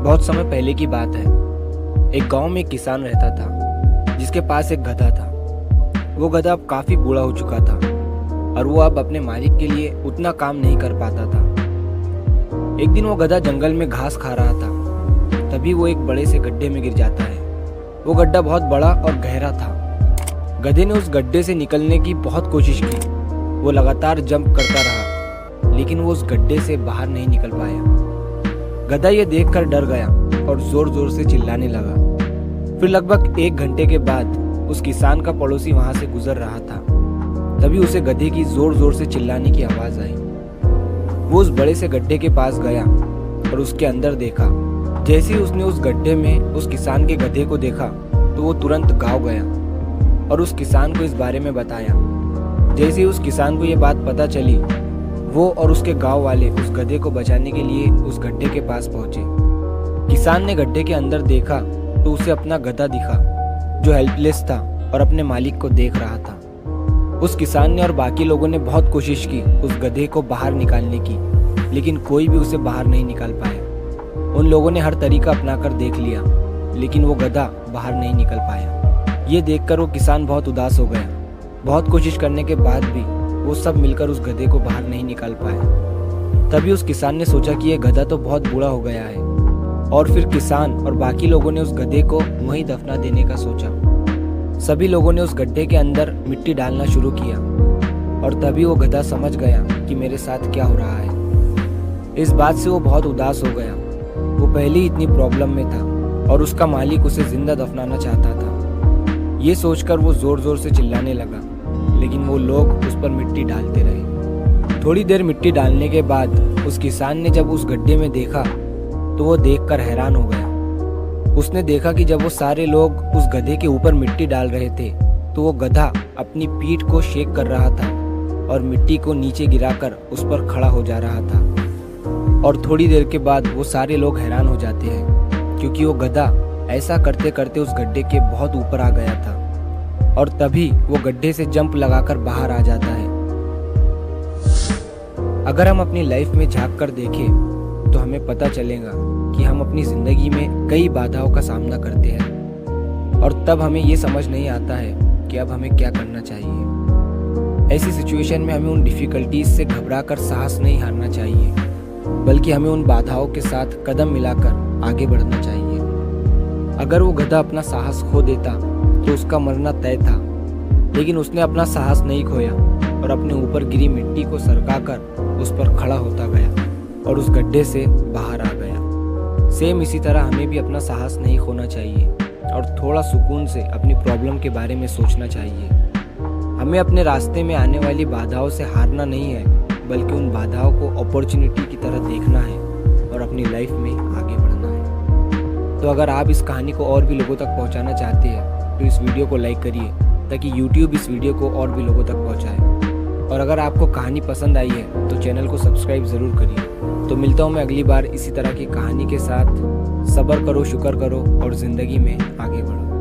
बहुत समय पहले की बात है। एक गांव में एक किसान रहता था जिसके पास एक गधा था। वो गधा अब काफी बूढ़ा हो चुका था और वो अब अपने मालिक के लिए उतना काम नहीं कर पाता था। एक दिन वो गधा जंगल में घास खा रहा था, तभी वो एक बड़े से गड्ढे में गिर जाता है। वो गड्ढा बहुत बड़ा और गहरा था। गधे ने उस गड्ढे से निकलने की बहुत कोशिश की। वो लगातार जंप करता रहा, लेकिन वो उस गड्ढे से बाहर नहीं निकल पाया। गधा ये देखकर डर गया और जोर जोर से चिल्लाने लगा। फिर लगभग 1 घंटे के बाद उस किसान का पड़ोसी वहां से गुजर रहा था। तभी उसे गधे की जोर जोर से चिल्लाने की आवाज आई। वो उस बड़े से गड्ढे के पास गया और उसके अंदर देखा। जैसे ही उसने उस गड्ढे में उस किसान के गधे को देखा तो वो तुरंत गाँव गया और उस किसान को इस बारे में बताया। जैसे ही उस किसान को ये बात पता चली, वो और उसके गांव वाले उस गधे को बचाने के लिए उस गड्ढे के पास पहुंचे। किसान ने गड्ढे के अंदर देखा तो उसे अपना गधा दिखा जो हेल्पलेस था और अपने मालिक को देख रहा था। उस किसान ने और बाकी लोगों ने बहुत कोशिश की उस गधे को बाहर निकालने की, लेकिन कोई भी उसे बाहर नहीं निकाल पाया। उन लोगों ने हर तरीका अपनाकर देख लिया, लेकिन वो गधा बाहर नहीं निकल पाया। ये देखकर वो किसान बहुत उदास हो गया। बहुत कोशिश करने के बाद भी वो सब मिलकर उस गधे को बाहर नहीं निकाल पाए। तभी उस किसान ने सोचा कि यह गधा तो बहुत बूढ़ा हो गया है, और फिर किसान और बाकी लोगों ने उस गधे को वहीं दफना देने का सोचा। सभी लोगों ने उस गड्ढे के अंदर मिट्टी डालना शुरू किया और तभी वो गधा समझ गया कि मेरे साथ क्या हो रहा है। इस बात से वो बहुत उदास हो गया। वो पहले ही इतनी प्रॉब्लम में था और उसका मालिक उसे जिंदा दफनाना चाहता था। ये सोचकर वो जोर जोर से चिल्लाने लगा, लेकिन वो लोग उस पर मिट्टी डालते रहे। थोड़ी देर मिट्टी डालने के बाद उस किसान ने जब उस गड्ढे में देखा तो वो देखकर हैरान हो गया। उसने देखा कि जब वो सारे लोग उस गधे के ऊपर मिट्टी डाल रहे थे तो वो गधा अपनी पीठ को शेक कर रहा था और मिट्टी को नीचे गिराकर उस पर खड़ा हो जा रहा था। और थोड़ी देर के बाद वो सारे लोग हैरान हो जाते हैं, क्योंकि वो गधा ऐसा करते करते उस गड्ढे के बहुत ऊपर आ गया था और तभी वो गड्ढे से जंप लगाकर बाहर आ जाता है। अगर हम अपनी लाइफ में झांक कर देखें तो हमें पता चलेगा कि हम अपनी जिंदगी में कई बाधाओं का सामना करते हैं और तब हमें ये समझ नहीं आता है कि अब हमें क्या करना चाहिए। ऐसी सिचुएशन में हमें उन डिफिकल्टीज से घबराकर साहस नहीं हारना चाहिए, बल्कि हमें उन बाधाओं के साथ कदम मिलाकर आगे बढ़ना चाहिए। अगर वो गधा अपना साहस खो देता तो उसका मरना तय था, लेकिन उसने अपना साहस नहीं खोया और अपने ऊपर गिरी मिट्टी को सरकाकर उस पर खड़ा होता गया और उस गड्ढे से बाहर आ गया। सेम इसी तरह हमें भी अपना साहस नहीं खोना चाहिए और थोड़ा सुकून से अपनी प्रॉब्लम के बारे में सोचना चाहिए। हमें अपने रास्ते में आने वाली बाधाओं से हारना नहीं है, बल्कि उन बाधाओं को अपॉर्चुनिटी की तरह देखना है और अपनी लाइफ में आगे बढ़ना है। तो अगर आप इस कहानी को और भी लोगों तक पहुंचाना चाहते हैं तो इस वीडियो को लाइक करिए, ताकि YouTube इस वीडियो को और भी लोगों तक पहुंचाए। और अगर आपको कहानी पसंद आई है तो चैनल को सब्सक्राइब ज़रूर करिए। तो मिलता हूँ मैं अगली बार इसी तरह की कहानी के साथ। सब्र करो, शुक्र करो और ज़िंदगी में आगे बढ़ो।